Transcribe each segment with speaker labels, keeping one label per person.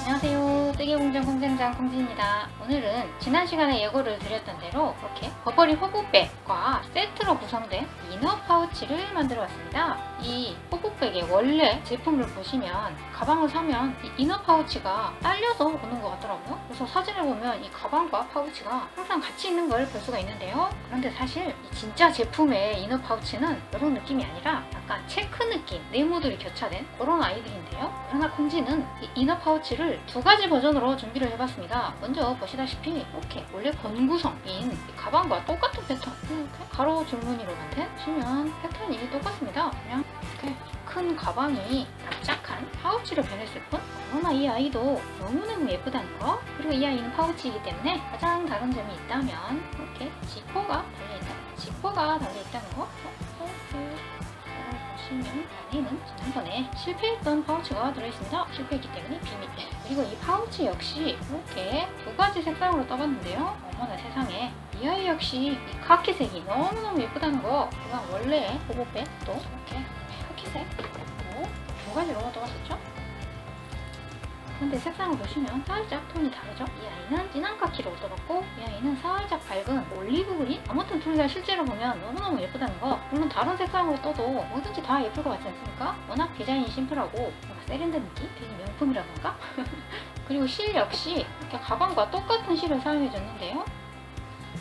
Speaker 1: 안녕하세요. 뜨개공장 공장장 콩진입니다. 오늘은 지난 시간에 예고를 드렸던 대로 이렇게 버버리 호브백과 세트로 구성된 이너 파우치를 만들어 왔습니다. 이 호브백의 원래 제품을 보시면 가방을 사면 이 이너 파우치가 딸려서 오는 것 같더라고요. 그래서 사진을 보면 이 가방과 파우치가 항상 같이 있는 걸 볼 수가 있는데요. 그런데 사실 이 진짜 제품의 이너 파우치는 이런 느낌이 아니라 약간 체크 느낌, 네모들이 교차된 그런 아이들인데요. 그러나 콩지는 이 이너 파우치를 두 가지 버전으로 준비를 해봤습니다. 먼저 보시다시피 이렇게 원래 번구성인 이 가방과 똑같은 패턴, 이렇게 가로 줄무늬로 만든 보시면 패턴이 똑같습니다. 그냥 이렇게 큰 가방이 납작한 파우치로 변했을 뿐, 그러나 이 아이도 너무너무 예쁘다는 거, 그리고 이 아이는 파우치이기 때문에 가장 다른 점이 있다면 이렇게 지퍼가 달려있다는 거. 보시면 안에는 지난번에 실패했던 파우치가 들어있습니다. 실패했기 때문에 비밀. 그리고 이 파우치 역시 이렇게 두 가지 색상으로 떠봤는데요. 어머나 세상에, 이 아이 역시 이 카키색이 너무너무 예쁘다는 거. 그냥 원래 호보백도 이렇게 카키색 두 가지로 떠봤었죠. 근데 색상을 보시면 살짝 톤이 다르죠? 이 아이는 진한 카키로 떠봤고, 이 아이는 살짝 밝은 올리브 그린? 아무튼 둘 다 실제로 보면 너무너무 예쁘다는 거. 물론 다른 색상으로 떠도 뭐든지 다 예쁠 것 같지 않습니까? 워낙 디자인이 심플하고 뭔가 세련된 느낌? 되게 명품이라고 할까? 그리고 실 역시 이렇게 가방과 똑같은 실을 사용해줬는데요.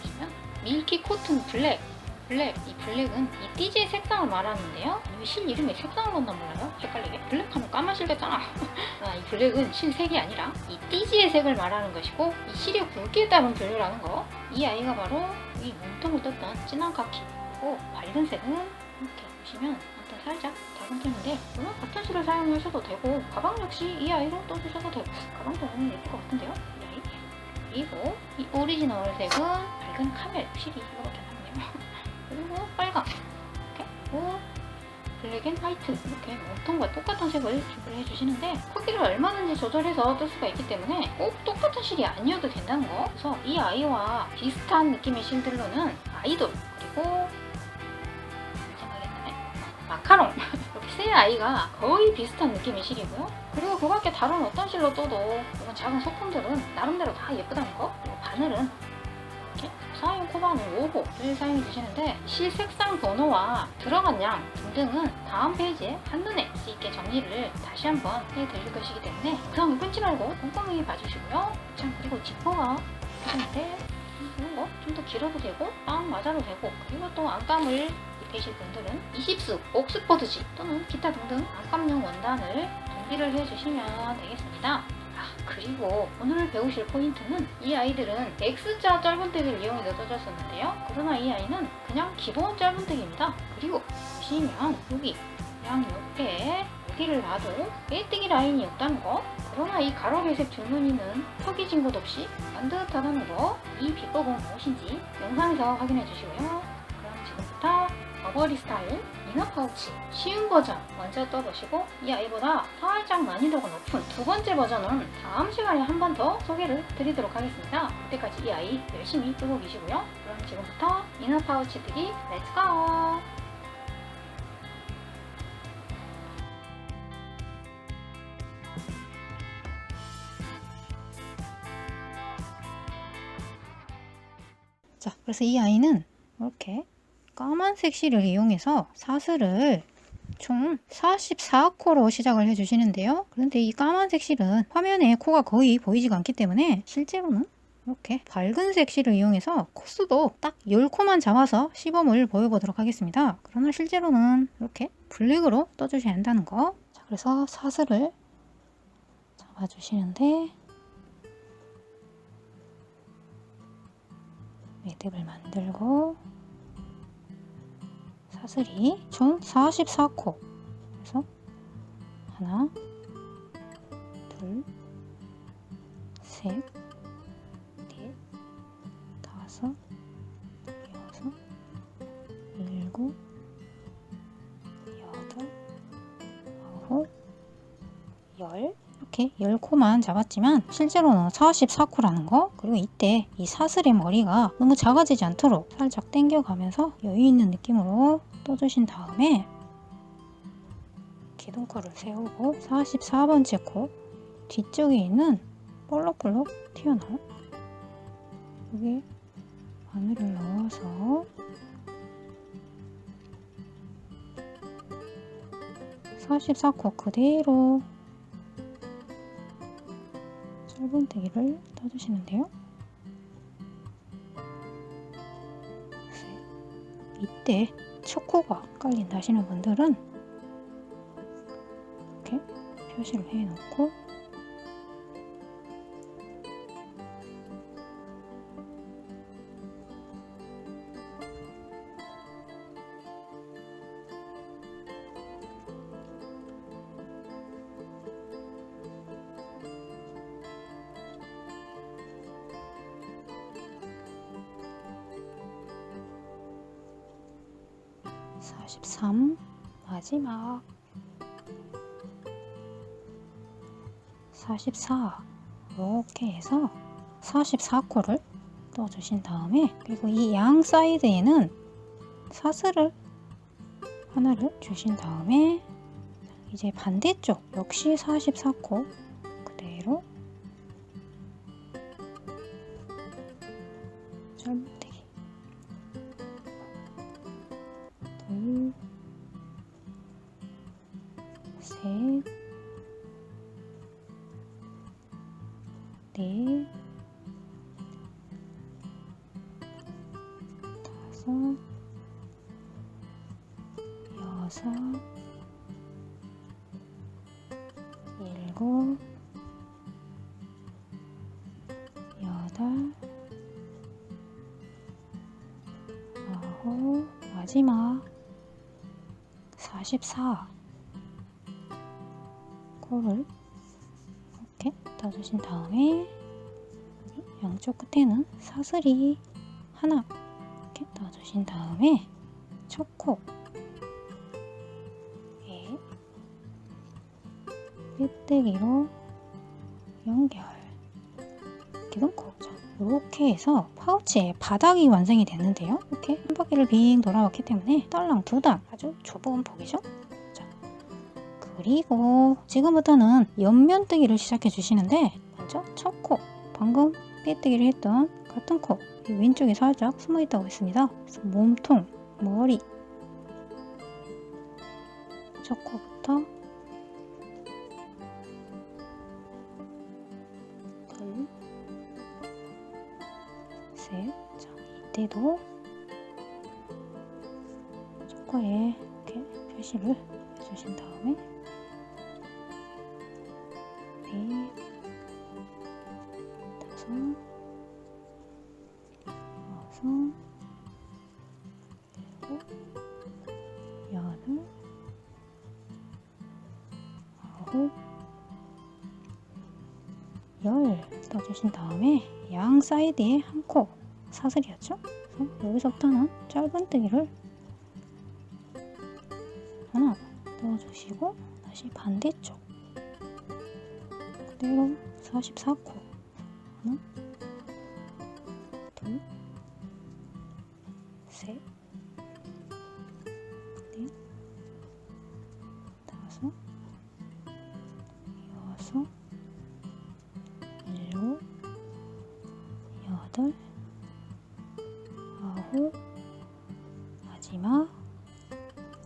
Speaker 1: 보시면 밀키 코튼 블랙. 이 블랙은 이 띠지의 색상을 말하는데요. 이 실 이름이 색상을 넣나 몰라요? 헷갈리게. 블랙하면 까만 실 같잖아. 이 블랙은 실 색이 아니라 이 띠지의 색을 말하는 것이고, 이 실의 굵기에 따른 분류라는 거. 이 아이가 바로 이 몸통을 떴던 진한 카키고, 밝은 색은 이렇게 보시면 아무튼 살짝 다른 톤인데, 물론 같은 실을 사용하셔도 되고, 가방 역시 이 아이로 떠주셔도 되고, 가방도 너무 예쁠 것 같은데요? 이 아이. 그리고 이 오리지널 색은 밝은 카멜 실이 이렇게 나오네요. 그리고 빨강, 이렇게, 그리고 블랙 앤 화이트, 이렇게 몸통과 똑같은 색을 준비를 해주시는데, 크기를 얼마든지 조절해서 뜰 수가 있기 때문에 꼭 똑같은 실이 아니어도 된다는 거. 그래서 이 아이와 비슷한 느낌의 실들로는 아이돌, 그리고 생각이 나네, 마카롱 이렇게 세 아이가 거의 비슷한 느낌의 실이고요. 그리고 그 밖에 다른 어떤 실로 떠도 이런 작은 소품들은 나름대로 다 예쁘다는 거. 그리고 바늘은 사용 코바늘 5호를 사용해 주시는데, 실 색상 번호와 들어간 양 등등은 다음 페이지에 한눈에 알 수 있게 정리를 다시 한번 해드릴 것이기 때문에 영상을 끊지 말고 꼼꼼히 봐주시고요. 참, 그리고 지퍼가 있는데 이런 거 좀 더 길어도 되고 딱 맞아도 되고, 그리고 또 안감을 입히실 분들은 20수, 옥스퍼드지 또는 기타 등등 안감용 원단을 준비를 해주시면 되겠습니다. 그리고 오늘 배우실 포인트는, 이 아이들은 X자 짧은뜨기를 이용해서 떠졌었는데요. 그러나 이 아이는 그냥 기본 짧은뜨기입니다. 그리고 보시면 여기 양 옆에 어디를 봐도 빼뜨기 라인이 없다는 거. 그러나 이 가로 배색 줄무늬는 턱이 진 것 없이 반듯하다는 거. 이 비법은 무엇인지 영상에서 확인해 주시고요. 그럼 지금부터 버버리 스타일 이너 파우치 쉬운 버전 먼저 떠보시고, 이 아이보다 살짝 난이도가 높은 두 번째 버전은 다음 시간에 한 번 더 소개를 드리도록 하겠습니다. 그때까지 이 아이 열심히 뜨고 계시고요. 그럼 지금부터 이너 파우치 뜨기 렛츠고! 자, 그래서 이 아이는 이렇게 까만색 실을 이용해서 사슬을 총 44코로 시작을 해주시는데요. 그런데 이 까만색 실은 화면에 코가 거의 보이지가 않기 때문에 실제로는 이렇게 밝은색 실을 이용해서 코수도 딱 10코만 잡아서 시범을 보여보도록 하겠습니다. 그러나 실제로는 이렇게 블랙으로 떠주셔야 한다는 거. 자, 그래서 사슬을 잡아주시는데 매듭을 만들고, 사슬이 총 44코. 그래서 하나, 둘, 셋, 넷, 다섯, 여섯, 일곱, 여덟, 아홉, 열. 이렇게 10코만 잡았지만 실제로는 44코라는 거. 그리고 이때 이 사슬의 머리가 너무 작아지지 않도록 살짝 당겨가면서 여유있는 느낌으로 떠주신 다음에 기둥코를 세우고 44번째 코 뒤쪽에 있는 볼록볼록 튀어나온 여기에 바늘을 넣어서 44코 그대로 짧은뜨기를 떠주시는데요. 이때 첫 코가 깔린다 하시는 분들은 이렇게 표시를 해 놓고 마지막 44 이렇게 해서 44코를 떠주신 다음에 그리고 이 양 사이드에는 사슬을 하나를 주신 다음에 이제 반대쪽 역시 44코 그대로 짧은뜨기 둘 셋, 넷, 다섯, 여섯, 일곱, 여덟, 아홉, 마지막 44 코를 이렇게 떠주신 다음에 양쪽 끝에는 사슬이 하나 이렇게 떠주신 다음에 첫 코에 삐뜨기로 연결 기둥코 이렇게 해서 파우치의 바닥이 완성이 됐는데요. 이렇게 한 바퀴를 빙 돌아왔기 때문에 딸랑 두 단 아주 좁은 폭이죠. 그리고 지금부터는 옆면뜨기를 시작해 주시는데 먼저 첫 코 방금 빼뜨기를 했던 같은 코 왼쪽에 살짝 숨어 있다고 했습니다. 그래서 몸통, 머리 첫 코부터 둘, 셋. 자, 이때도 첫 코에 이렇게 표시를 해주신 다음에 넷, 다섯, 여섯, 일곱, 여덟, 아홉, 열 떠주신 다음에 양 사이드에 한 코 사슬이었죠? 그래서 여기서부터는 짧은뜨기를 하나 넣어주시고 다시 반대쪽 그대로 44코 하나 둘 셋 넷 다섯 여섯 일곱 여덟 아홉 마지막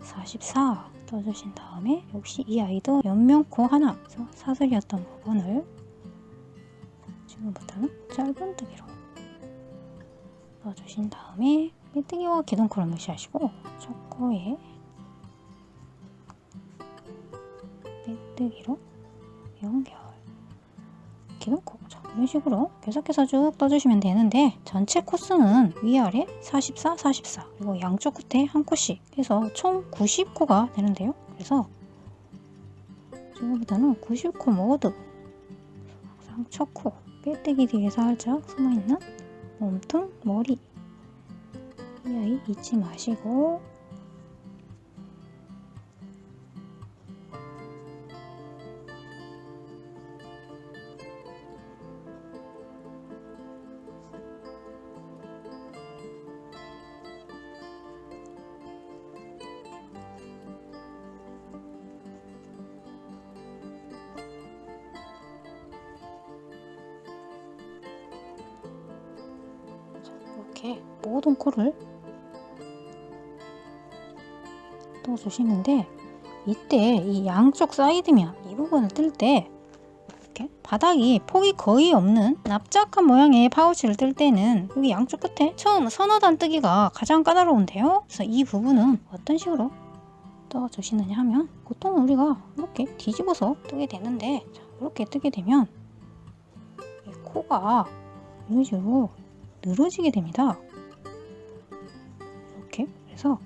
Speaker 1: 44 떠주신 다음에 역시 이 아이도 옆면코 하나 사슬이었던 부분을 지금부터는 짧은뜨기로 넣어주신 다음에 빼뜨기와 기둥코를 무시하시고 첫 코에 빼뜨기로 연결 기둥코 이런 식으로 계속해서 쭉 떠주시면 되는데 전체 코스는 위아래 44, 44 그리고 양쪽 끝에 한 코씩 해서 총 90코가 되는데요. 그래서 지금부터는 90코 모두 항상 첫 코 빼뜨기 뒤에 살짝 숨어있는 몸통, 머리 이 아이 잊지 마시고 이렇게 모든 코를 떠주시는데, 이때 이 양쪽 사이드면 이 부분을 뜰 때 이렇게 바닥이 폭이 거의 없는 납작한 모양의 파우치를 뜰 때는 여기 양쪽 끝에 처음 서너 단 뜨기가 가장 까다로운데요. 그래서 이 부분은 어떤 식으로 떠주시느냐 하면, 보통 우리가 이렇게 뒤집어서 뜨게 되는데, 자, 이렇게 뜨게 되면 이 코가 이런 식으로 늘어지게 됩니다. 이렇게. 그래서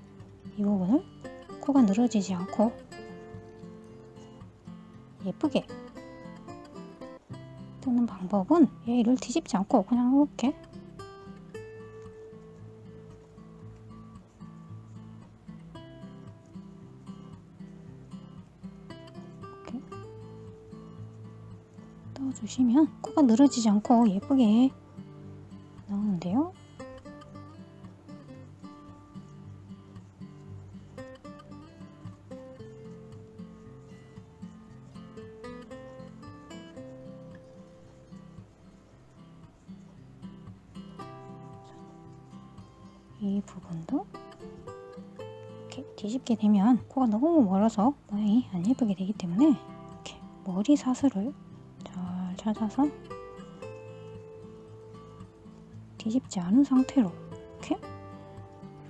Speaker 1: 이 부분을 코가 늘어지지 않고 예쁘게 뜨는 방법은, 얘를 뒤집지 않고 그냥 이렇게 떠주시면 코가 늘어지지 않고 예쁘게 나오는데요. 이 부분도 이렇게 뒤집게 되면 코가 너무 멀어서 모양이 안 예쁘게 되기 때문에 이렇게 머리 사슬을 잘 찾아서 뒤집지 않은 상태로 이렇게,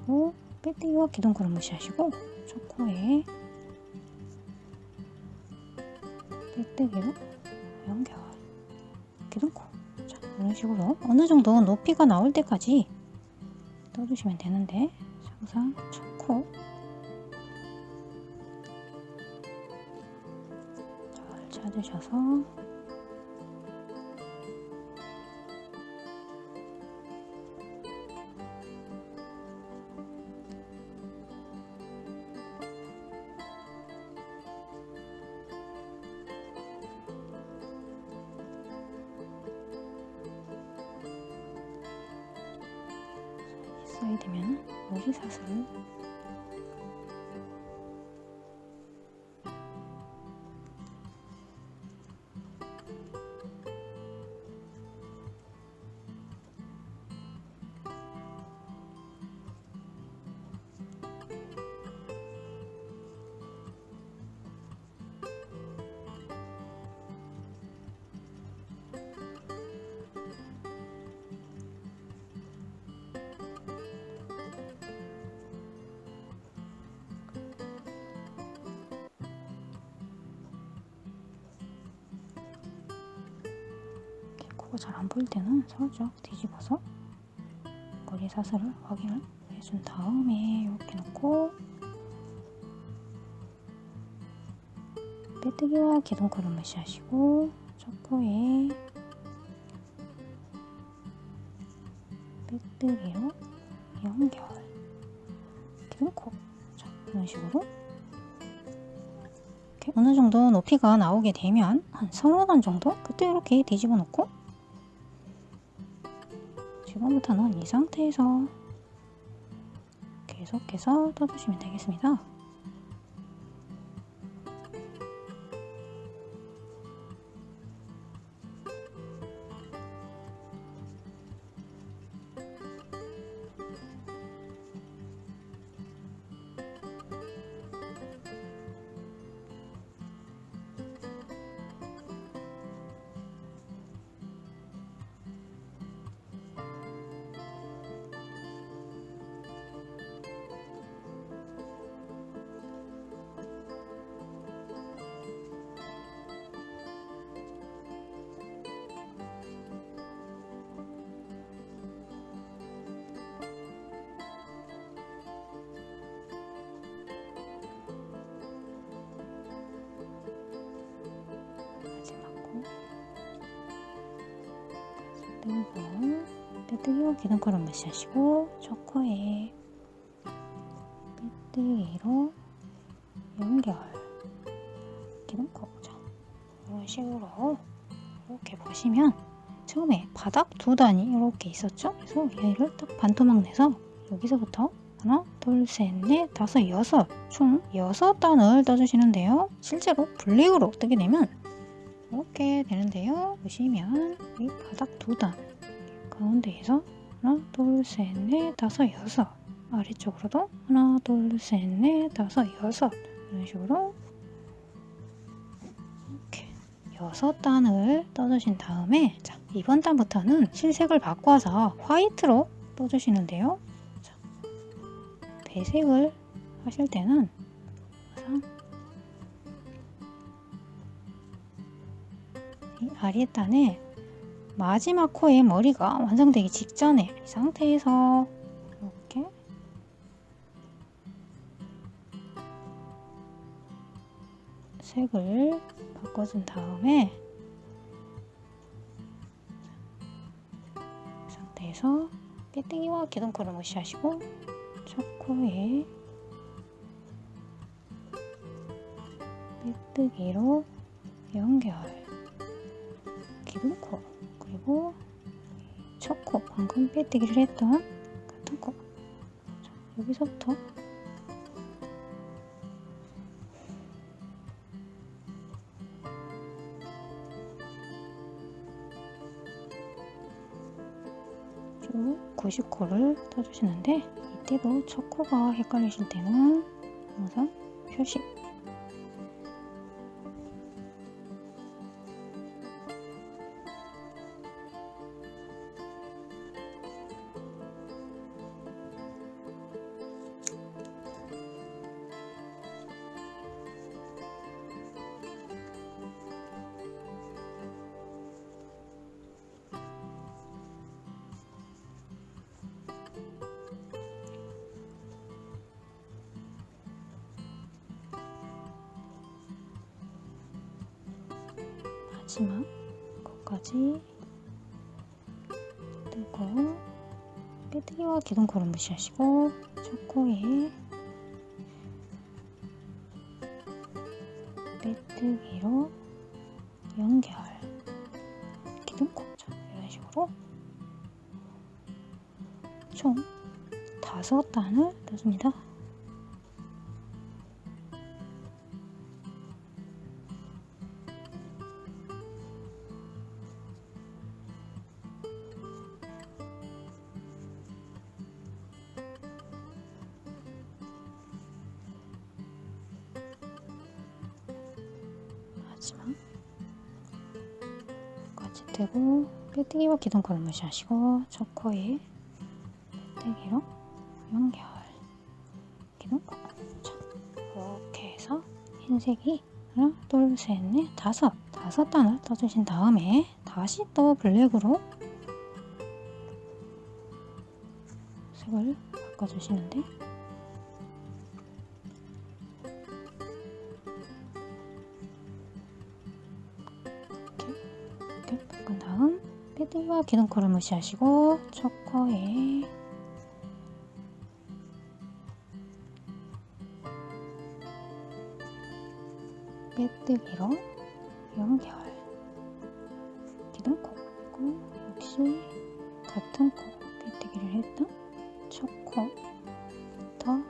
Speaker 1: 그리고 빼뜨기와 기둥코를 무시하시고 저 코에 빼뜨기로 연결, 기둥코. 자, 이런 식으로 어느 정도 높이가 나올 때까지 떠주시면 되는데, 항상 저 코 잘 찾으셔서 사이드면 머리 사슬 코가 잘 안 보일 때는 살짝 뒤집어서 머리 사슬을 확인을 해준 다음에 이렇게 놓고 빼뜨기와 기둥코를 무시하시고 저 코에 빼뜨기로 연결, 기둥코. 자, 이런 식으로 이렇게 어느 정도 높이가 나오게 되면 한 서너 단 정도? 그때 이렇게 뒤집어 놓고 지금부터는 이 상태에서 계속해서 떠주시면 되겠습니다. 빼뜨기와 기둥코를 무시하시고 저 코에 빼뜨기로 연결, 기둥코. 이런 식으로 이렇게 보시면 처음에 바닥 두 단이 이렇게 있었죠? 그래서 얘를 딱 반토막 내서 여기서부터 하나, 둘, 셋, 넷, 다섯, 여섯, 총 6단을 떠주시는데요. 실제로 블랙으로 뜨게 되면 이렇게 되는데요. 보시면 이 바닥 두 단 가운데에서 하나, 둘, 셋, 넷, 다섯, 여섯. 아래쪽으로도 하나, 둘, 셋, 넷, 다섯, 여섯. 이런 식으로 이렇게 6단을 떠주신 다음에, 자, 이번 단부터는 실색을 바꿔서 화이트로 떠주시는데요. 자, 배색을 하실 때는 이 아랫단에 마지막 코의 머리가 완성되기 직전에 이 상태에서 이렇게 색을 바꿔준 다음에 이 상태에서 빼뜨기와 기둥코를 무시하시고 첫 코에 빼뜨기로 연결, 기둥코, 그리고 첫 코, 방금 빼뜨기를 했던 같은 코. 자, 여기서부터 쭉 90코를 떠주시는데, 이때도 첫 코가 헷갈리실 때는 항상 표시, 마지막 코까지 뜨고 빼뜨기와 기둥코를 무시하시고 첫 코에 빼뜨기로 연결, 기둥코. 자, 이런 식으로 총 5단을 떠줍니다. 마지막 같이 뜨고 빼뜨기와 기둥코를 무시하시고 첫 코에 빼뜨기로 연결, 기둥코. 자, 이렇게 해서 흰색이 하나, 둘, 셋, 넷, 다섯 단을 떠주신 다음에 다시 또 블랙으로 색을 바꿔주시는데, 이렇게 바꾼 다음 빼뜨기와 기둥코를 무시하시고 첫 코에 빼뜨기로 연결, 기둥코. 그리고 역시 같은 코 빼뜨기를 했던 첫 코부터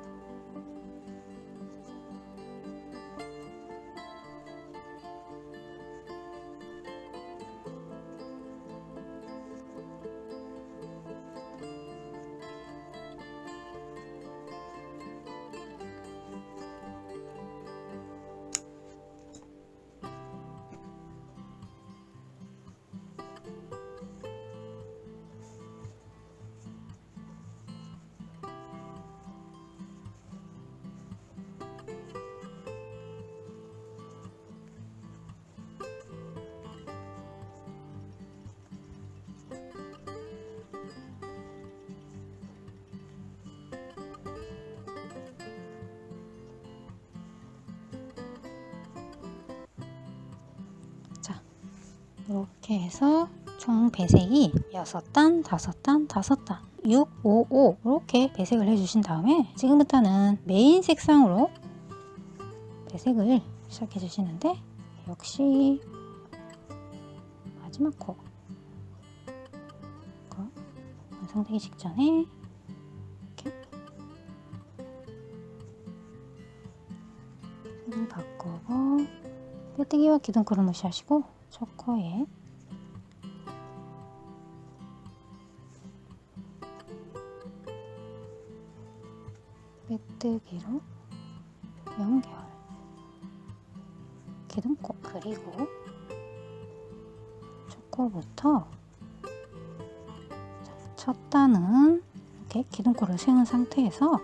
Speaker 1: 이렇게 해서 총 배색이 6단, 5단, 5단, 6, 5, 5 이렇게 배색을 해주신 다음에 지금부터는 메인 색상으로 배색을 시작해 주시는데, 역시 마지막 코 완성되기 직전에 이렇게 색을 바꾸고 빼뜨기와 기둥코를 무시하시고 첫 코에 빼뜨기로 연결, 기둥코, 그리고 초코부터 첫 단은 이렇게 기둥코를 세운 상태에서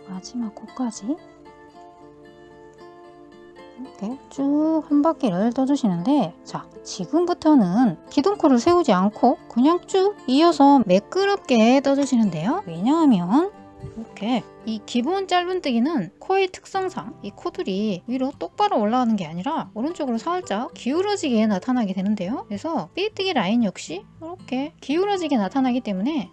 Speaker 1: 마지막 코까지 이렇게 쭉 한 바퀴를 떠주시는데, 자, 지금부터는 기둥코를 세우지 않고 그냥 쭉 이어서 매끄럽게 떠주시는데요. 왜냐하면 이렇게 이 기본 짧은뜨기는 코의 특성상 이 코들이 위로 똑바로 올라가는 게 아니라 오른쪽으로 살짝 기울어지게 나타나게 되는데요. 그래서 빼뜨기 라인 역시 이렇게 기울어지게 나타나기 때문에,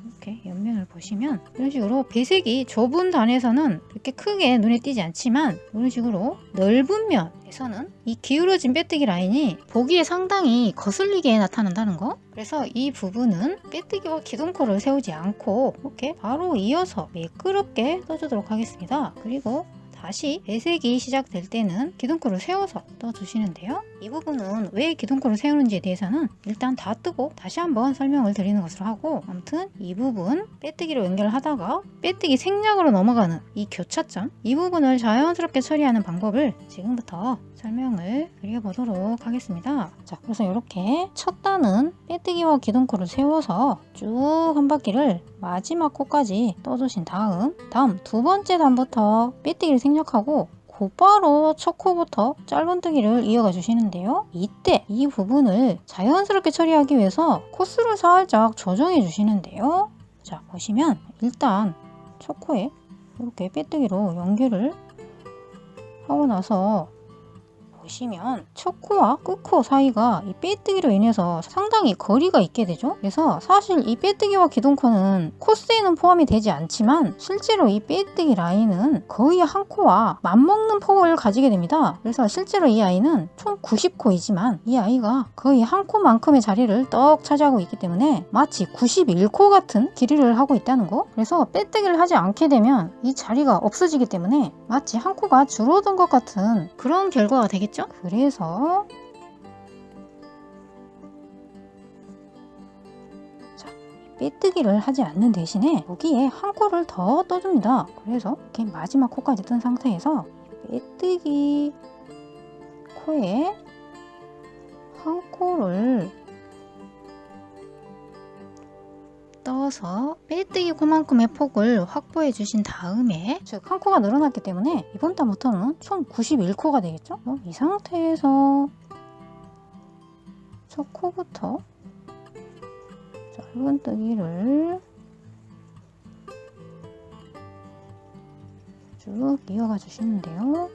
Speaker 1: 이렇게 옆면을 보시면 이런 식으로 배색이 좁은 단에서는 이렇게 크게 눈에 띄지 않지만, 이런 식으로 넓은 면에서는 이 기울어진 빼뜨기 라인이 보기에 상당히 거슬리게 나타난다는 거. 그래서 이 부분은 빼뜨기와 기둥코를 세우지 않고 이렇게 바로 이어서 매끄럽게 떠주도록 하겠습니다. 그리고 다시 배색이 시작될 때는 기둥코를 세워서 떠주시는데요. 이 부분은 왜 기둥코를 세우는지에 대해서는 일단 다 뜨고 다시 한번 설명을 드리는 것으로 하고, 아무튼 이 부분 빼뜨기로 연결하다가 빼뜨기 생략으로 넘어가는 이 교차점, 이 부분을 자연스럽게 처리하는 방법을 지금부터 설명을 드려보도록 하겠습니다. 자, 그래서 이렇게 첫 단은 빼뜨기와 기둥코를 세워서 쭉 한 바퀴를 마지막 코까지 떠주신 다음 두 번째 단부터 빼뜨기를 생략하고 곧바로 첫 코부터 짧은뜨기를 이어가 주시는데요. 이때 이 부분을 자연스럽게 처리하기 위해서 코스를 살짝 조정해 주시는데요. 자, 보시면 일단 첫 코에 이렇게 빼뜨기로 연결을 하고 나서 보시면 첫 코와 끝 코 사이가 이 빼뜨기로 인해서 상당히 거리가 있게 되죠. 그래서 사실 이 빼뜨기와 기둥코는 코스에는 포함이 되지 않지만 실제로 이 빼뜨기 라인은 거의 한 코와 맞먹는 폭을 가지게 됩니다. 그래서 실제로 이 아이는 총 90코이지만 이 아이가 거의 한 코만큼의 자리를 떡 차지하고 있기 때문에 마치 91코 같은 길이를 하고 있다는 거. 그래서 빼뜨기를 하지 않게 되면 이 자리가 없어지기 때문에 마치 한 코가 줄어든 것 같은 그런 결과가 되겠죠. 그래서 자, 빼뜨기를 하지 않는 대신에 여기에 한 코를 더 떠줍니다. 그래서 이렇게 마지막 코까지 뜬 상태에서 빼뜨기 코에 한 코를 떠서 빼뜨기 코만큼의 폭을 확보해 주신 다음에, 즉 한 코가 늘어났기 때문에 이번 단부터는 총 91코가 되겠죠. 이 상태에서 첫 코부터 짧은뜨기를 쭉 이어가 주시는데요.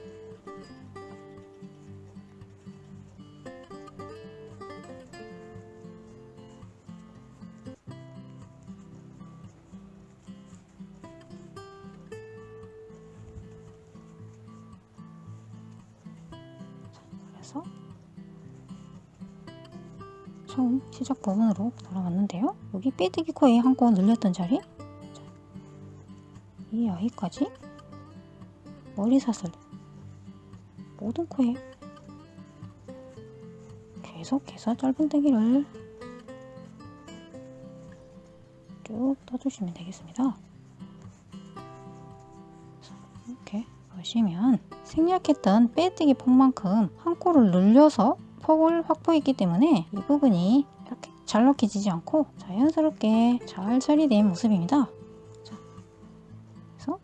Speaker 1: 처음 시작 부분으로 돌아왔는데요. 여기 빼뜨기 코에 한 코 늘렸던 자리, 이 아이까지 머리사슬 모든 코에 계속해서 짧은뜨기를 쭉 떠주시면 되겠습니다. 이렇게 보시면 생략했던 빼뜨기 폭만큼 한 코를 늘려서 폭을 확보했기 때문에 이 부분이 이렇게 잘록해지지 않고 자연스럽게 잘 처리된 모습입니다. 자, 그래서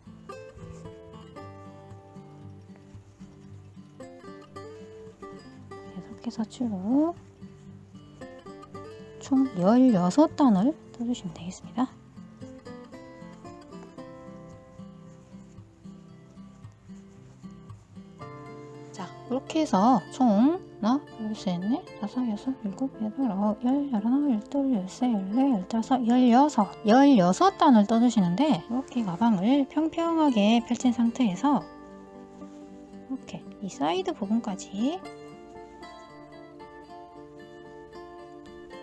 Speaker 1: 계속해서 쭉 총 16단을 떠주시면 되겠습니다. 자, 이렇게 해서 총 하나, 둘, 셋, 넷, 다섯, 여섯, 일곱, 여덟, 아홉, 열, 열하나, 열둘, 열세, 열네, 열다섯, 열여섯. 16단을 떠주시는데 이렇게 가방을 평평하게 펼친 상태에서 이렇게 이 사이드 부분까지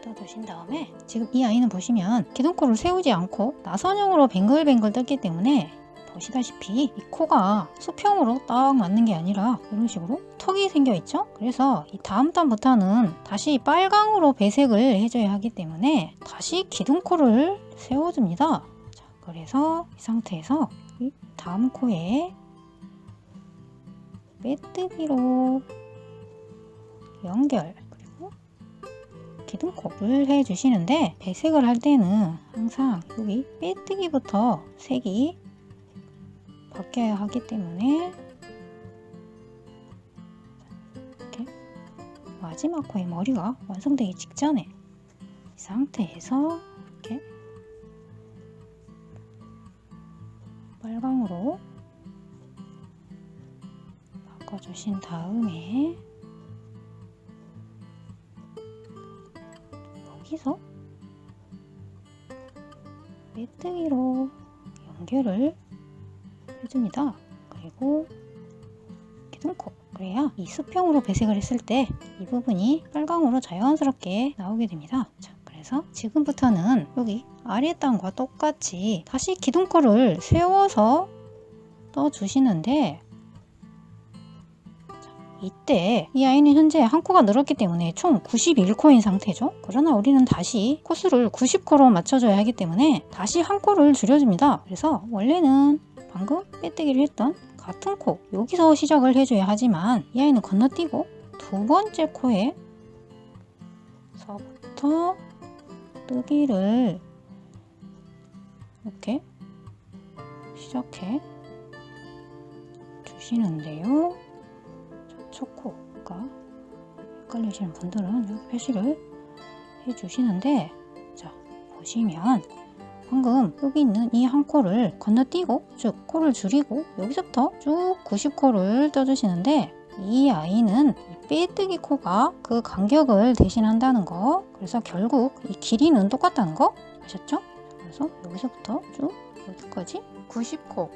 Speaker 1: 떠주신 다음에 지금 이 아이는 보시면 기둥코를 세우지 않고 나선형으로 뱅글뱅글 떴기 때문에 보시다시피 이 코가 수평으로 딱 맞는 게 아니라 이런 식으로 턱이 생겨 있죠. 그래서 이 다음 단부터는 다시 빨강으로 배색을 해줘야 하기 때문에 다시 기둥코를 세워줍니다. 자, 그래서 이 상태에서 이 다음 코에 빼뜨기로 연결 그리고 기둥코를 해주시는데 배색을 할 때는 항상 여기 빼뜨기부터 색이 바뀌어야 하기 때문에 이렇게 마지막 코의 머리가 완성되기 직전에 이 상태에서 이렇게 빨강으로 바꿔주신 다음에 여기서 빼뜨기로 연결을 해줍니다. 그리고 기둥코 그래야 이 수평으로 배색을 했을 때 이 부분이 빨강으로 자연스럽게 나오게 됩니다. 자, 그래서 지금부터는 여기 아래 단과 똑같이 다시 기둥코를 세워서 떠주시는데 이때 이 아이는 현재 한 코가 늘었기 때문에 총 91코인 상태죠. 그러나 우리는 다시 코수를 90코로 맞춰줘야 하기 때문에 다시 한 코를 줄여줍니다. 그래서 원래는 방금 빼뜨기를 했던 같은 코 여기서 시작을 해줘야 하지만 이 아이는 건너뛰고 두 번째 코에 서부터 뜨기를 이렇게 시작해 주시는데요. 첫 코가 헷갈리시는 분들은 여기 표시를 해주시는데 자 보시면 방금 여기 있는 이 한 코를 건너뛰고 쭉 코를 줄이고 여기서부터 쭉 90코를 떠주시는데 이 아이는 이 빼뜨기 코가 그 간격을 대신한다는 거 그래서 결국 이 길이는 똑같다는 거 아셨죠? 그래서 여기서부터 쭉 여기까지 90코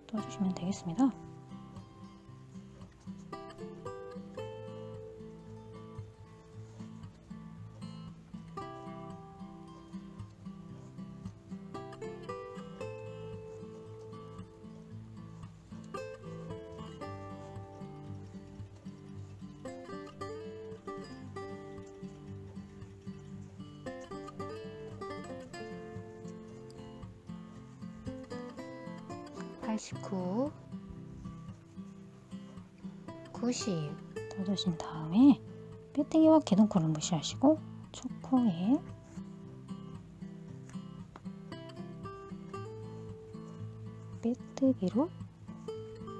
Speaker 1: 떠주시면 되겠습니다. (89) 90 떠주신 다음에 빼뜨기와 기둥코를 무시하시고 첫 코에 빼뜨기로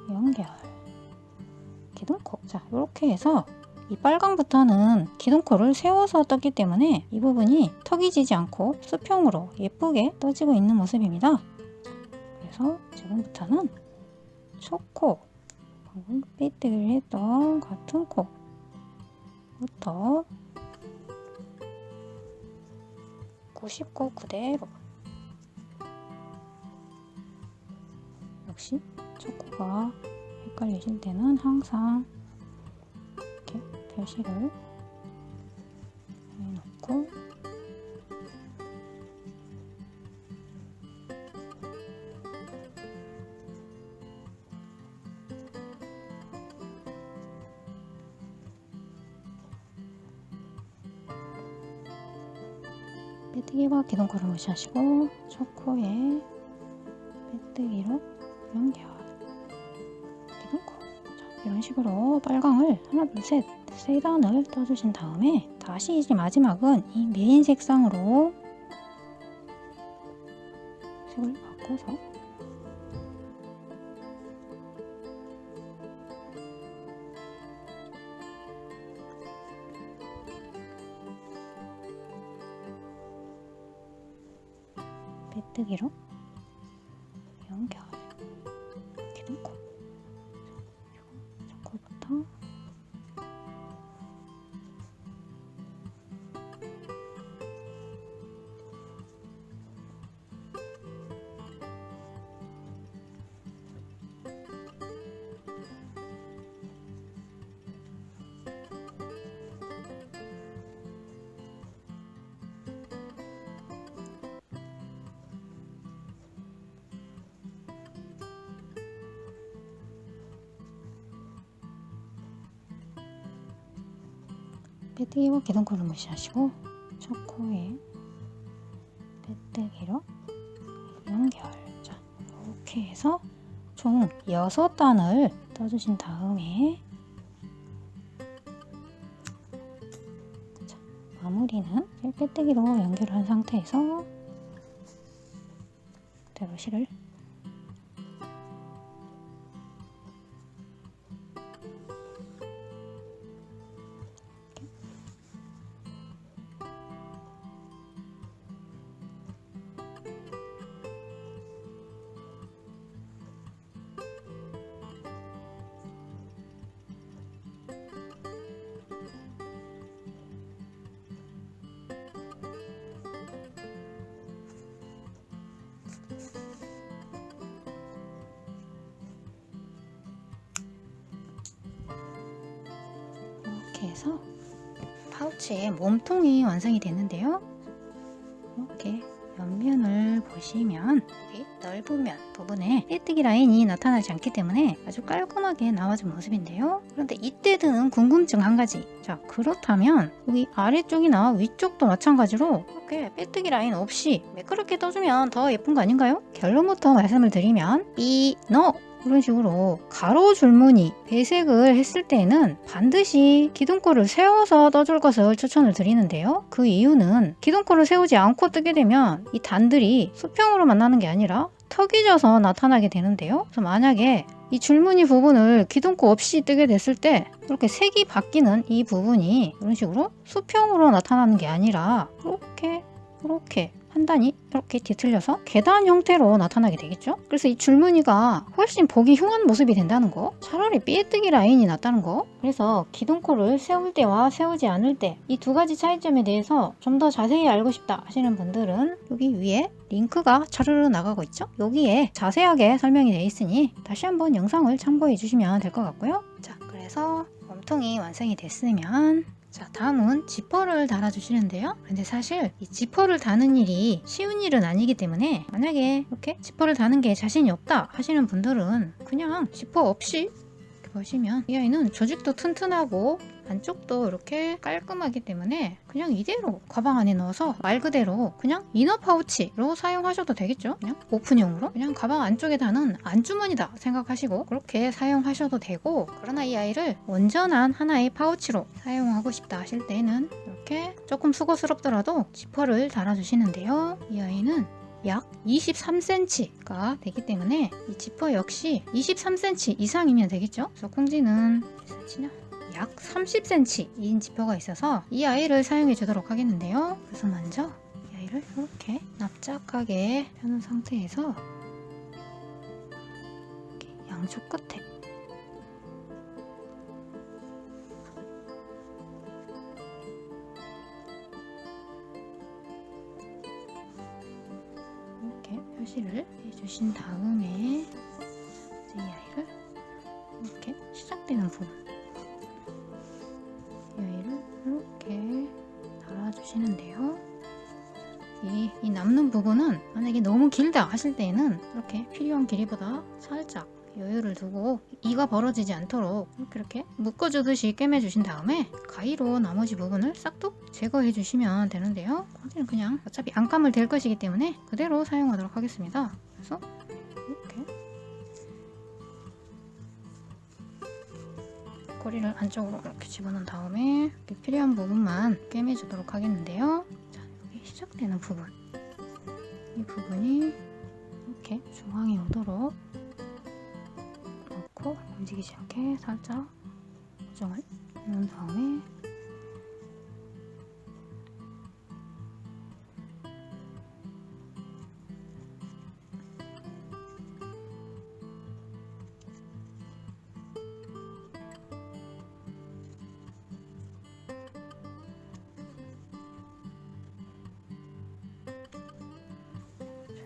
Speaker 1: 연결 기둥코 자 이렇게 해서 이 빨강부터는 기둥코를 세워서 떴기 때문에 이 부분이 턱이 지지 않고 수평으로 예쁘게 떠지고 있는 모습입니다. 그래서 지금부터는 첫코 방금 빼뜨기를 했던 같은 코부터 90코 그대로 역시 첫 코가 헷갈리실 때는 항상 이렇게 표시를 해놓고 빼뜨기와 기둥코를 무시하시고 첫 코에 빼뜨기로 연결 기둥코 자, 이런 식으로 빨강을 하나 둘 셋 세 단을 떠주신 다음에 다시 이제 마지막은 이 메인 색상으로 색을 바꿔서 빼뜨기로 연결 기둥코 첫 코부터 빼뜨기와 기둥코를 무시하시고 첫 코에 빼뜨기로 연결. 자, 이렇게 해서 총 6단을 떠주신 다음에 자, 마무리는 빼뜨기로 연결한 상태에서 그대로 실을 이렇게 해서 파우치의 몸통이 완성이 됐는데요. 이렇게 옆면을 보시면 여기 넓은 면 부분에 빼뜨기 라인이 나타나지 않기 때문에 아주 깔끔하게 나와준 모습인데요. 그런데 이때 드는 궁금증 한 가지. 자, 그렇다면 여기 아래쪽이나 위쪽도 마찬가지로 이렇게 빼뜨기 라인 없이 매끄럽게 떠주면 더 예쁜 거 아닌가요? 결론부터 말씀을 드리면 no! 이런 식으로 가로 줄무늬 배색을 했을 때에는 반드시 기둥코를 세워서 떠줄 것을 추천을 드리는데요. 그 이유는 기둥코를 세우지 않고 뜨게 되면 이 단들이 수평으로 만나는 게 아니라 턱이 져서 나타나게 되는데요. 그래서 만약에 이 줄무늬 부분을 기둥코 없이 뜨게 됐을 때 이렇게 색이 바뀌는 이 부분이 이런 식으로 수평으로 나타나는 게 아니라 이렇게 한 단이 이렇게 뒤틀려서 계단 형태로 나타나게 되겠죠. 그래서 이 줄무늬가 훨씬 보기 흉한 모습이 된다는 거, 차라리 빼뜨기 라인이 낫다는 거. 그래서 기둥코를 세울 때와 세우지 않을 때 이 두 가지 차이점에 대해서 좀 더 자세히 알고 싶다 하시는 분들은 여기 위에 링크가 차르르 나가고 있죠. 여기에 자세하게 설명이 되어 있으니 다시 한번 영상을 참고해 주시면 될 것 같고요. 자, 그래서 몸통이 완성이 됐으면 자, 다음은 지퍼를 달아주시는데요. 근데 사실 이 지퍼를 다는 일이 쉬운 일은 아니기 때문에 만약에 이렇게 지퍼를 다는 게 자신이 없다 하시는 분들은 그냥 지퍼 없이 이렇게 보시면 이 아이는 조직도 튼튼하고 안쪽도 이렇게 깔끔하기 때문에 그냥 이대로 가방 안에 넣어서 말 그대로 그냥 이너 파우치로 사용하셔도 되겠죠. 그냥 오픈용으로 그냥 가방 안쪽에 다는 안주머니다 생각하시고 그렇게 사용하셔도 되고, 그러나 이 아이를 온전한 하나의 파우치로 사용하고 싶다 하실 때는 이렇게 조금 수고스럽더라도 지퍼를 달아주시는데요. 이 아이는 약 23cm가 되기 때문에 이 지퍼 역시 23cm 이상이면 되겠죠. 그래서 콩지는 몇 cm냐? 약 30cm인 지퍼가 있어서 이 아이를 사용해 주도록 하겠는데요. 그래서 먼저 이 아이를 이렇게 납작하게 펴는 상태에서 이렇게 양쪽 끝에 이렇게 표시를 해주신 다음에 이제 이 아이를 이렇게 시작되는 부분 이렇게 달아주시는데요. 이 남는 부분은 만약에 너무 길다 하실 때에는 이렇게 필요한 길이보다 살짝 여유를 두고 이가 벌어지지 않도록 이렇게 묶어주듯이 꿰매주신 다음에 가위로 나머지 부분을 싹둑 제거해 주시면 되는데요. 그냥 어차피 안감을 댈 것이기 때문에 그대로 사용하도록 하겠습니다. 그래서 이렇게 꼬리를 안쪽으로 이렇게 집어넣은 다음에 이렇게 필요한 부분만 꿰매주도록 하겠는데요. 자, 여기 시작되는 부분, 이 부분이 이렇게 중앙에 오도록 넣고 움직이지 않게 살짝 고정을 해놓은 다음에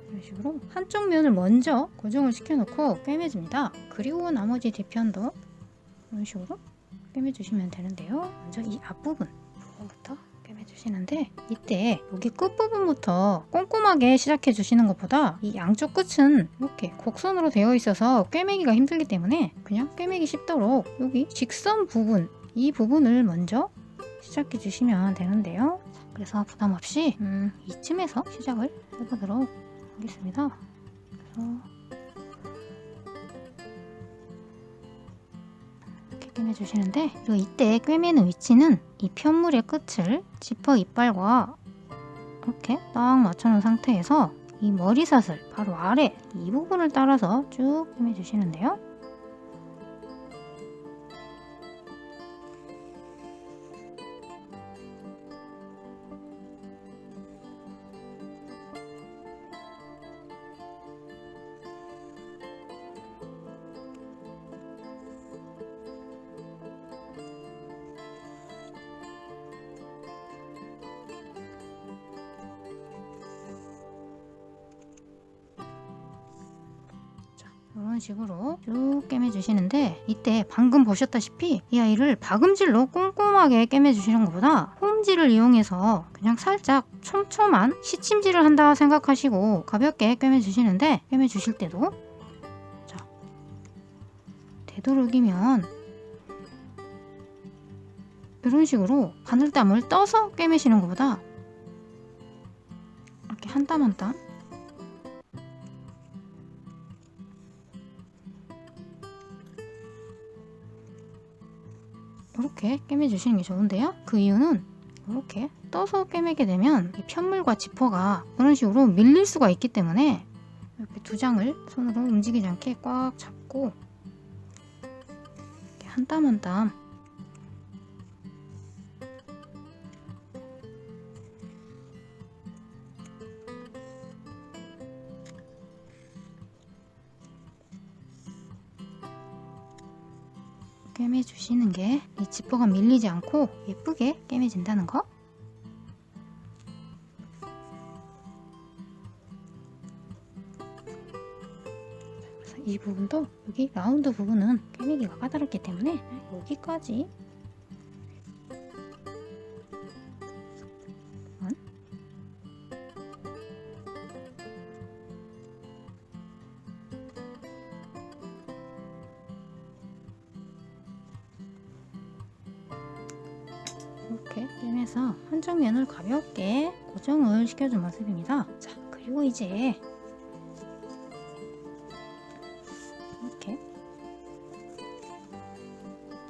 Speaker 1: 이런 식으로 한쪽 면을 먼저 고정을 시켜놓고 꿰매줍니다. 그리고 나머지 뒤편도 이런 식으로 꿰매주시면 되는데요. 먼저 이 앞부분부터 꿰매주시는데 이때 여기 끝부분부터 꼼꼼하게 시작해 주시는 것보다 이 양쪽 끝은 이렇게 곡선으로 되어 있어서 꿰매기가 힘들기 때문에 그냥 꿰매기 쉽도록 여기 직선 부분, 이 부분을 먼저 시작해 주시면 되는데요. 그래서 부담 없이 이쯤에서 시작을 해보도록 하겠습니다. 그래서 이렇게 꿰매주시는데, 그리고 이때 꿰매는 위치는 이 편물의 끝을 지퍼 이빨과 이렇게 딱 맞춰놓은 상태에서 이 머리사슬 바로 아래 이 부분을 따라서 쭉 꿰매주시는데요. 이런 식으로 쭉 꿰매주시는데, 이때 방금 보셨다시피 이 아이를 박음질로 꼼꼼하게 꿰매주시는 것보다 홈질을 이용해서 그냥 살짝 촘촘한 시침질을 한다 생각하시고 가볍게 꿰매주시는데, 꿰매주실 때도 자, 되도록이면 이런 식으로 바늘땀을 떠서 꿰매시는 것보다 이렇게 한 땀 한 땀 이렇게 꿰매주시는 게 좋은데요. 그 이유는 이렇게 떠서 꿰매게 되면 이 편물과 지퍼가 그런 식으로 밀릴 수가 있기 때문에 이렇게 두 장을 손으로 움직이지 않게 꽉 잡고 이렇게 한 땀 한 땀 꿰매주시는 게 이 지퍼가 밀리지 않고 예쁘게 꿰매진다는 거. 그래서 이 부분도 여기 라운드 부분은 꿰매기가 까다롭기 때문에 여기까지 이렇게 꿰매서 한쪽 면을 가볍게 고정을 시켜준 모습입니다. 자, 그리고 이제 이렇게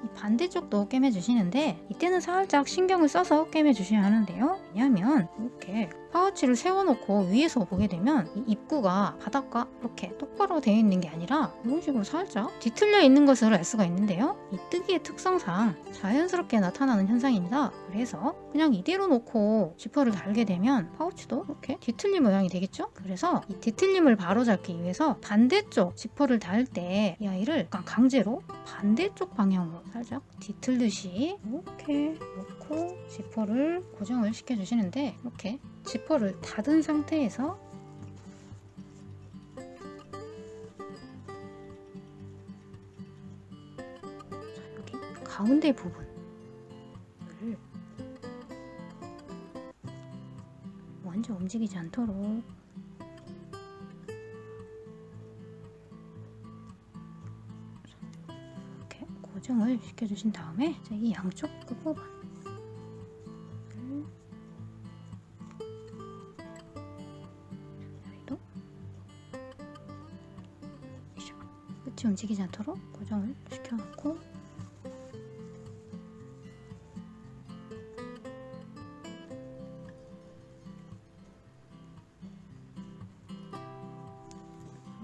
Speaker 1: 이 반대쪽도 꿰매주시는데, 이때는 살짝 신경을 써서 꿰매주셔야 하는데요. 왜냐하면 이렇게 파우치를 세워놓고 위에서 보게 되면 이 입구가 바닥과 이렇게 똑바로 되어 있는 게 아니라 이런 식으로 살짝 뒤틀려 있는 것을 알 수가 있는데요. 이 뜨기의 특성상 자연스럽게 나타나는 현상입니다. 그래서 그냥 이대로 놓고 지퍼를 달게 되면 파우치도 이렇게 뒤틀린 모양이 되겠죠. 그래서 이 뒤틀림을 바로잡기 위해서 반대쪽 지퍼를 달 때 이 아이를 약간 강제로 반대쪽 방향으로 살짝 뒤틀듯이 이렇게 놓고 지퍼를 고정을 시켜주시는데, 이렇게 지퍼를 닫은 상태에서 여기 가운데 부분을 먼저 움직이지 않도록 이렇게 고정을 시켜주신 다음에 이 양쪽 끝부분 끝이 움직이지 않도록 고정을 시켜놓고,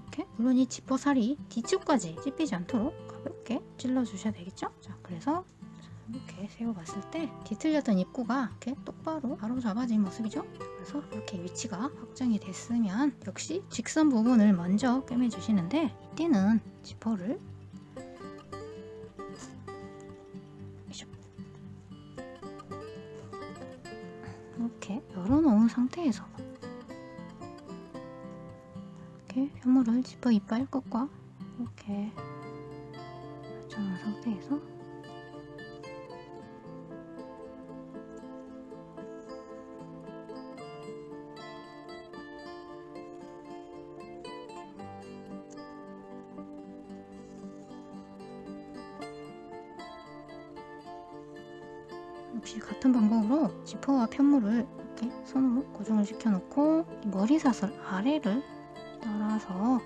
Speaker 1: 이렇게 물론 이 지퍼살이 뒤쪽까지 찝히지 않도록 가볍게 찔러주셔야 되겠죠. 자, 그래서 이렇게 세워봤을 때 뒤틀렸던 입구가 이렇게 똑바로 바로 잡아진 모습이죠. 그래서 이렇게 위치가 확정이 됐으면 역시 직선 부분을 먼저 꿰매주시는데, 이때는 지퍼를 이렇게 열어놓은 상태에서 이렇게 편물을 지퍼 이빨 끝과 이렇게 맞춰놓은 상태에서 역시 같은 방법으로 지퍼와 편물을 이렇게 손으로 고정을 시켜놓고 이 머리사슬 아래를 따라서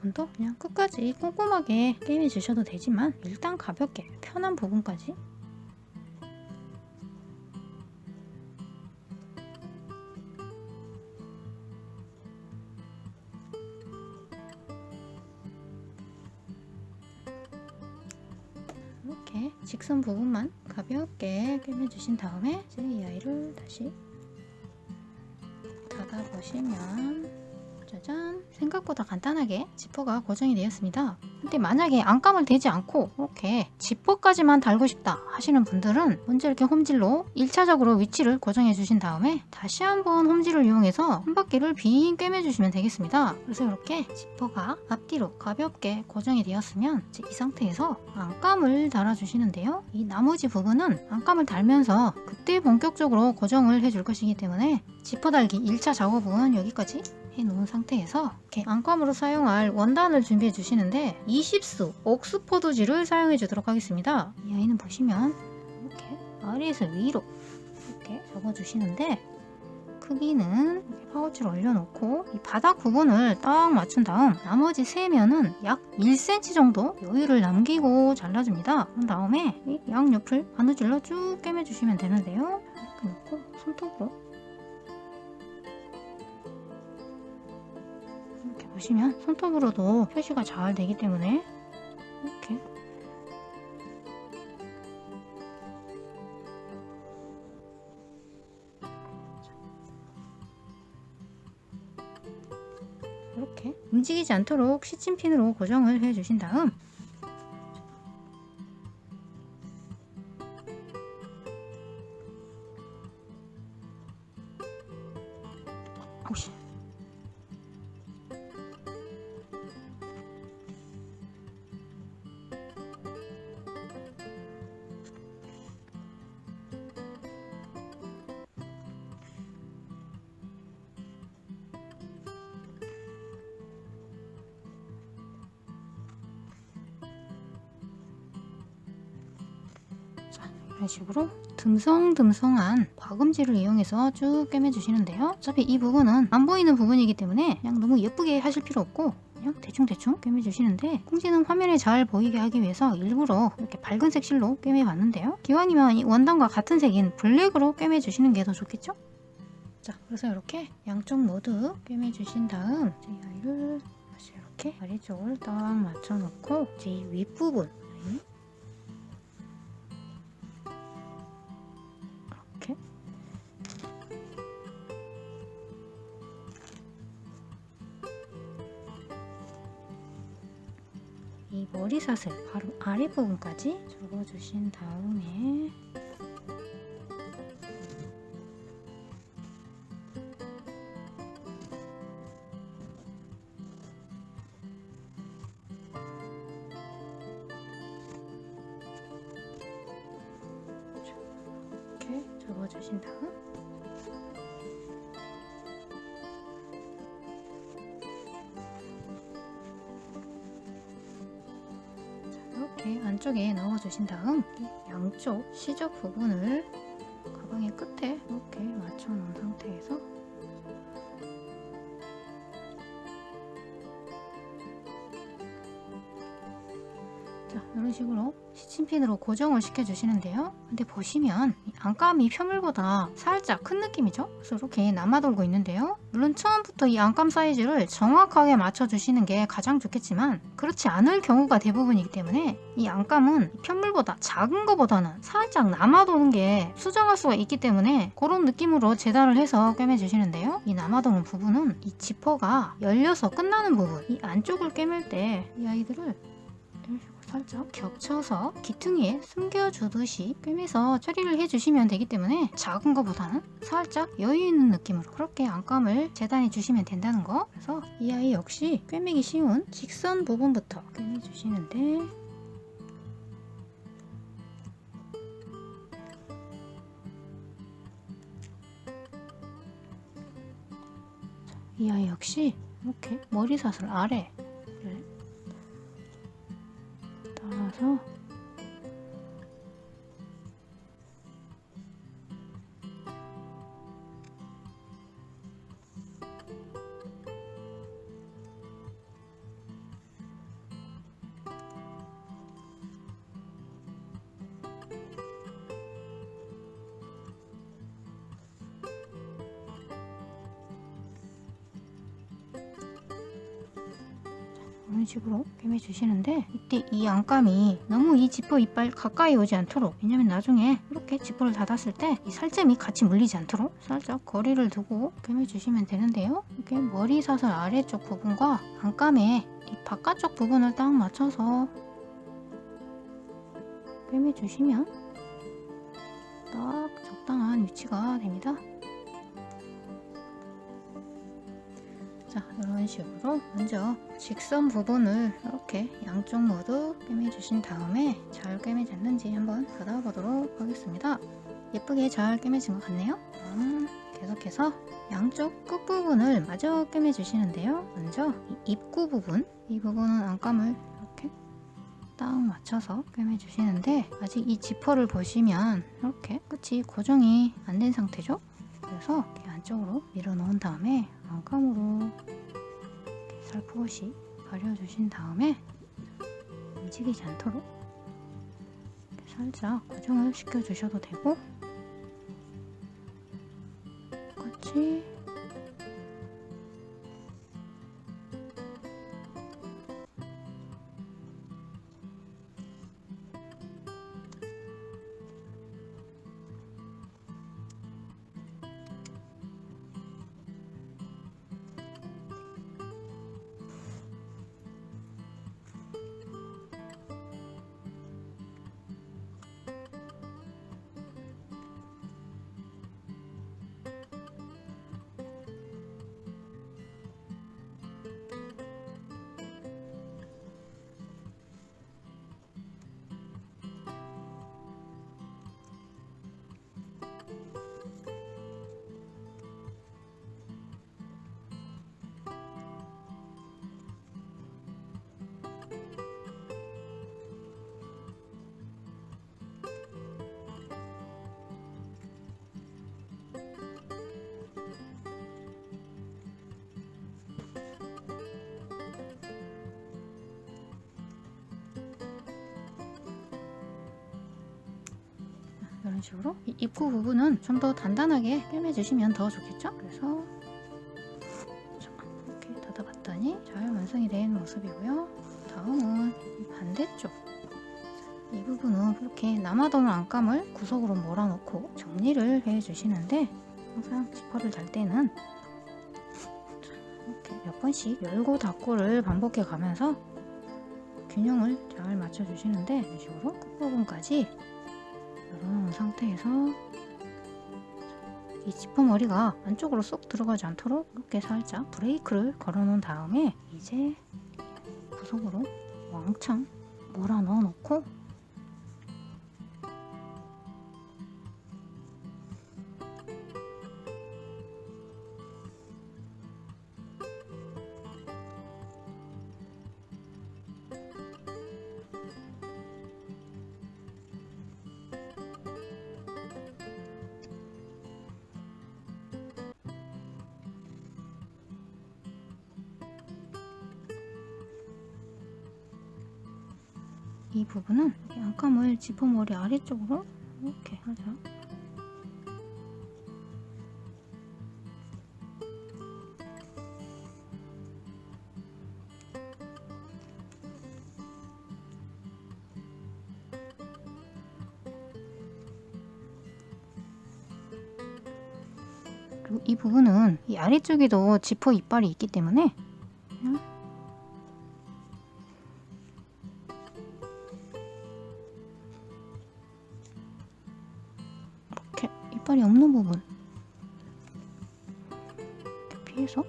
Speaker 1: 부분도 그냥 끝까지 꼼꼼하게 게임해 주셔도 되지만 일단 가볍게 편한 부분까지 이렇게 직선 부분만 가볍게 꿰매 주신 다음에 이제 이 아이를 다시 닫아 보시면 짜잔! 생각보다 간단하게 지퍼가 고정이 되었습니다. 근데 만약에 안감을 대지 않고 이렇게 지퍼까지만 달고 싶다 하시는 분들은 먼저 이렇게 홈질로 1차적으로 위치를 고정해 주신 다음에 다시 한번 홈질을 이용해서 한 바퀴를 빙 꿰매 주시면 되겠습니다. 그래서 이렇게 지퍼가 앞뒤로 가볍게 고정이 되었으면 이제 이 상태에서 안감을 달아 주시는데요. 이 나머지 부분은 안감을 달면서 그때 본격적으로 고정을 해줄 것이기 때문에 지퍼 달기 1차 작업은 여기까지 해놓은 상태에서 이렇게 안감으로 사용할 원단을 준비해 주시는데 20수 옥스퍼드지를 사용해 주도록 하겠습니다. 이 아이는 보시면 이렇게 아래에서 위로 이렇게 접어 주시는데 크기는 이렇게 파우치를 올려놓고 이 바닥 부분을 딱 맞춘 다음 나머지 세 면은 약 1cm 정도 여유를 남기고 잘라줍니다. 그런 다음에 이 양옆을 바느질로 쭉 꿰매 주시면 되는데요. 이렇게 놓고 손톱으로 보시면 손톱으로도 표시가 잘 되기 때문에 이렇게 이렇게 움직이지 않도록 시침핀으로 고정을 해주신 다음 혹시 이런 식으로 듬성듬성한 박음질을 이용해서 쭉 꿰매 주시는데요. 어차피 이 부분은 안 보이는 부분이기 때문에 그냥 너무 예쁘게 하실 필요 없고 그냥 대충대충 꿰매 주시는데 꽁지는 화면에 잘 보이게 하기 위해서 일부러 이렇게 밝은색 실로 꿰매 봤는데요. 기왕이면 이 원단과 같은 색인 블랙으로 꿰매 주시는 게 더 좋겠죠? 자, 그래서 이렇게 양쪽 모두 꿰매 주신 다음 이 아이를 다시 이렇게 아래쪽을 딱 맞춰 놓고 이제 이 윗부분 이렇게 이 머리사슬 바로 아랫부분까지 접어주신 다음에 이렇게 접어주신 다음 이렇게 안쪽에 넣어주신 다음 양쪽 시접 부분을 가방의 끝에 이렇게 맞춰 놓은 상태에서 자, 이런 식으로 스친핀으로 고정을 시켜주시는데요. 근데 보시면 이 안감이 표물보다 살짝 큰 느낌이죠? 그래서 이렇게 남아돌고 있는데요. 물론 처음부터 이 안감 사이즈를 정확하게 맞춰주시는 게 가장 좋겠지만 그렇지 않을 경우가 대부분이기 때문에 이 안감은 편물보다 작은 것보다는 살짝 남아도는 게 수정할 수가 있기 때문에 그런 느낌으로 재단을 해서 꿰매주시는데요. 이 남아도는 부분은 이 지퍼가 열려서 끝나는 부분, 이 안쪽을 꿰맬 때 이 아이들을 이런 식으로 살짝 겹쳐서 기퉁이에 숨겨주듯이 꿰매서 처리를 해주시면 되기 때문에 작은 것보다는 살짝 여유 있는 느낌으로 그렇게 안감을 재단해 주시면 된다는 거. 그래서 이 아이 역시 꿰매기 쉬운 직선 부분부터 꿰매주시는데 이 아이 역시 이렇게 머리사슬 아래를 따라서 이런 식으로 꿰매주시는데 이때 이 안감이 너무 이 지퍼 이빨 가까이 오지 않도록, 왜냐면 나중에 이렇게 지퍼를 닫았을 때 이 살점이 같이 물리지 않도록 살짝 거리를 두고 꿰매주시면 되는데요. 이렇게 머리 사슬 아래쪽 부분과 안감의 이 바깥쪽 부분을 딱 맞춰서 꿰매주시면 딱 적당한 위치가 됩니다. 자, 이런 식으로 먼저 직선 부분을 이렇게 양쪽 모두 꿰매주신 다음에 잘 꿰매졌는지 한번 받아보도록 하겠습니다. 예쁘게 잘 꿰매진 것 같네요. 계속해서 양쪽 끝부분을 마저 꿰매주시는데요. 먼저 이 입구 부분, 이 부분은 안감을 이렇게 딱 맞춰서 꿰매주시는데 아직 이 지퍼를 보시면 이렇게 끝이 고정이 안 된 상태죠. 그래서 이렇게 안쪽으로 밀어 넣은 다음에 안감으로 이렇게 살포시 가려주신 다음에 움직이지 않도록 이렇게 살짝 고정을 시켜주셔도 되고 같이 이런 식으로 이 입구 부분은 좀 더 단단하게 꿰매주시면 더 좋겠죠? 그래서 이렇게 닫아봤더니 잘 완성이 된 모습이고요. 다음은 이 반대쪽 이 부분은 이렇게 남아도는 안감을 구석으로 몰아놓고 정리를 해주시는데 항상 지퍼를 달 때는 이렇게 몇 번씩 열고 닫고를 반복해 가면서 균형을 잘 맞춰주시는데 이런 식으로 끝부분까지 열어놓은 상태에서 이 지퍼 머리가 안쪽으로 쏙 들어가지 않도록 이렇게 살짝 브레이크를 걸어 놓은 다음에 이제 구석으로 왕창 몰아 넣어 놓고 이 부분은 안감을 지퍼머리 아래쪽으로 이렇게 하자. 그리고 이 부분은 이 아래쪽에도 지퍼 이빨이 있기 때문에 그냥 이렇게 이빨이 없는 부분 이렇게 피해서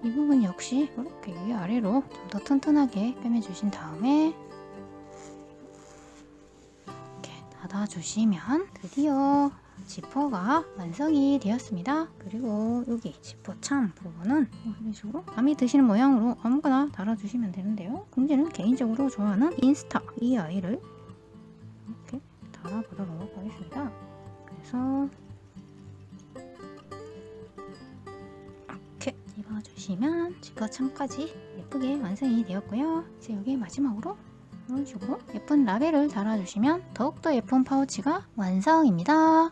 Speaker 1: 이 부분 역시 이렇게 위아래로 좀 더 튼튼하게 빼매주신 다음에 이렇게 닫아주시면 드디어 지퍼가 완성이 되었습니다. 그리고 여기 지퍼 참 부분은 이런 식으로 마음에 드시는 모양으로 아무거나 달아주시면 되는데요. 공지는 개인적으로 좋아하는 인스타 이 아이를 이렇게 달아보도록 하겠습니다. 그래서 입어주시면 지퍼 참까지 예쁘게 완성이 되었고요. 이제 여기 마지막으로 이런 식으로 예쁜 라벨을 달아주시면 더욱더 예쁜 파우치가 완성입니다.